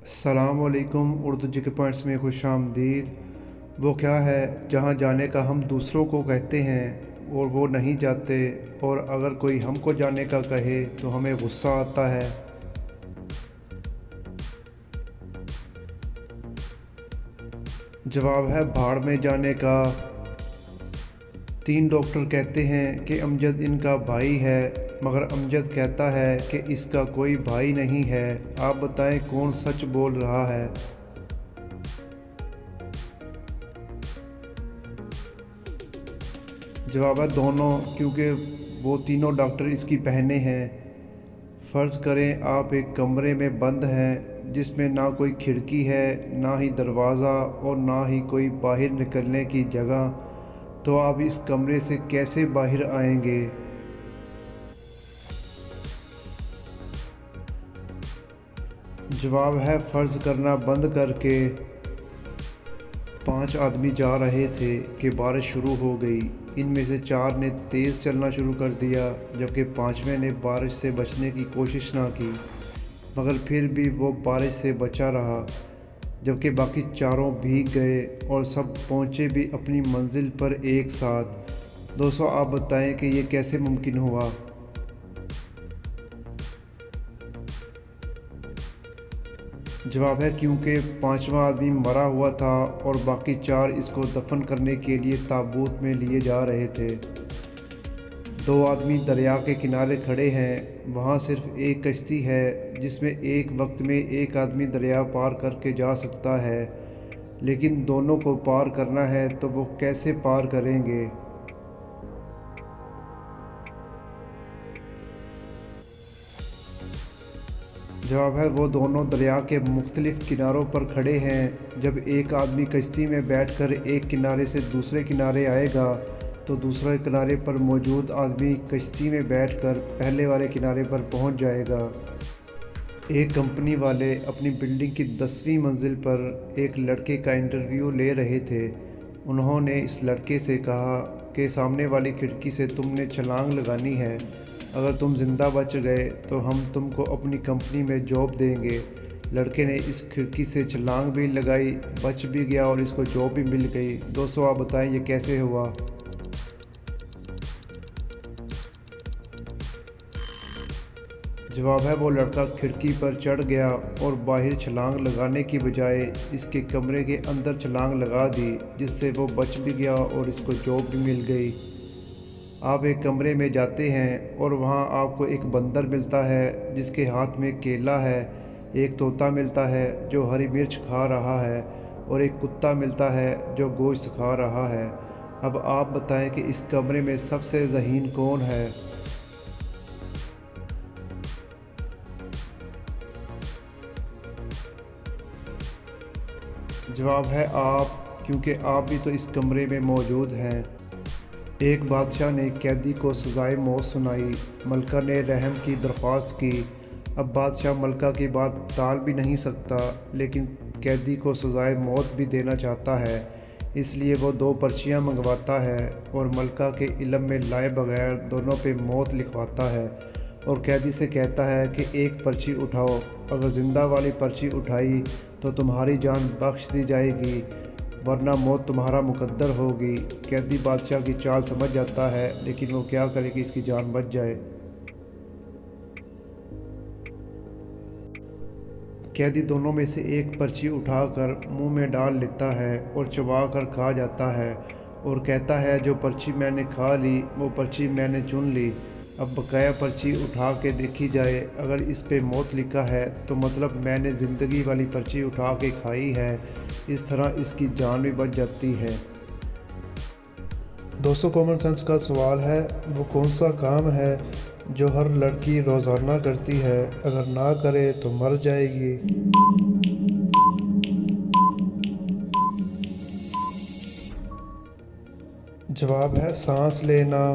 अस्सलाम वालेकुम। उर्दू जी के पॉइंट्स में खुश आमदीद। वो क्या है जहाँ जाने का हम दूसरों को कहते हैं और वो नहीं जाते, और अगर कोई हमको जाने का कहे तो हमें गुस्सा आता है। जवाब है भाड़ में जाने का। 3 डॉक्टर कहते हैं कि अमजद इनका भाई है, मगर अमजद कहता है कि इसका कोई भाई नहीं है। आप बताएं कौन सच बोल रहा है। जवाब है दोनों, क्योंकि वो तीनों डॉक्टर इसकी बहनें हैं। फ़र्ज़ करें आप एक कमरे में बंद हैं जिसमें ना कोई खिड़की है, ना ही दरवाज़ा और ना ही कोई बाहर निकलने की जगह, तो आप इस कमरे से कैसे बाहर आएंगे। जवाब है फ़र्ज़ करना बंद करके। 5 आदमी जा रहे थे कि बारिश शुरू हो गई। इनमें से 4 ने तेज़ चलना शुरू कर दिया, जबकि 5वें ने बारिश से बचने की कोशिश ना की, मगर फिर भी वो बारिश से बचा रहा, जबकि बाकी चारों भीग गए और सब पहुँचे भी अपनी मंजिल पर एक साथ। दोस्तों आप बताएं कि ये कैसे मुमकिन हुआ। जवाब है क्योंकि 5वां आदमी मरा हुआ था और बाकी 4 इसको दफन करने के लिए ताबूत में लिए जा रहे थे। 2 आदमी दरिया के किनारे खड़े हैं। वहाँ सिर्फ एक कश्ती है जिसमें एक वक्त में एक आदमी दरिया पार करके जा सकता है, लेकिन दोनों को पार करना है तो वो कैसे पार करेंगे। जवाब है वो दोनों दरिया के मुख्तलिफ किनारों पर खड़े हैं। जब एक आदमी कश्ती में बैठकर एक किनारे से दूसरे किनारे आएगा तो दूसरे किनारे पर मौजूद आदमी कश्ती में बैठकर पहले वाले किनारे पर पहुंच जाएगा। एक कंपनी वाले अपनी बिल्डिंग की 10वीं मंजिल पर एक लड़के का इंटरव्यू ले रहे थे। उन्होंने इस लड़के से कहा कि सामने वाली खिड़की से तुमने छलांग लगानी है। अगर तुम ज़िंदा बच गए तो हम तुमको अपनी कंपनी में जॉब देंगे। लड़के ने इस खिड़की से छलांग भी लगाई, बच भी गया और इसको जॉब भी मिल गई। दोस्तों आप बताएं ये कैसे हुआ। जवाब है वो लड़का खिड़की पर चढ़ गया और बाहर छलांग लगाने की बजाय इसके कमरे के अंदर छलांग लगा दी, जिससे वो बच भी गया और इसको जॉब भी मिल गई। आप एक कमरे में जाते हैं और वहाँ आपको एक बंदर मिलता है जिसके हाथ में केला है, एक तोता मिलता है जो हरी मिर्च खा रहा है और एक कुत्ता मिलता है जो गोश्त खा रहा है। अब आप बताएं कि इस कमरे में सबसे ज़हीन कौन है। जवाब है आप, क्योंकि आप भी तो इस कमरे में मौजूद हैं। एक बादशाह ने कैदी को सज़ाए मौत सुनाई। मलका ने रहम की दरख्वास्त की। अब बादशाह मलका की बात टाल भी नहीं सकता, लेकिन कैदी को सज़ाए मौत भी देना चाहता है। इसलिए वो 2 पर्चियाँ मंगवाता है और मलका के इल्म में लाए बगैर दोनों पे मौत लिखवाता है, और कैदी से कहता है कि एक पर्ची उठाओ। अगर ज़िंदा वाली पर्ची उठाई तो तुम्हारी जान बख्श दी जाएगी, वरना मौत तुम्हारा मुकद्दर होगी। कैदी बादशाह की चाल समझ जाता है, लेकिन वो क्या करे कि इसकी जान बच जाए। कैदी दोनों में से एक पर्ची उठाकर मुंह में डाल लेता है और चबा कर खा जाता है और कहता है जो पर्ची मैंने खा ली वो पर्ची मैंने चुन ली। अब बकाया पर्ची उठा के देखी जाए, अगर इस पे मौत लिखा है तो मतलब मैंने ज़िंदगी वाली पर्ची उठा के खाई है। इस तरह इसकी जान भी बच जाती है। दोस्तों कॉमन सेंस का सवाल है, वो कौन सा काम है जो हर लड़की रोज़ाना करती है, अगर ना करे तो मर जाएगी। जवाब है सांस लेना।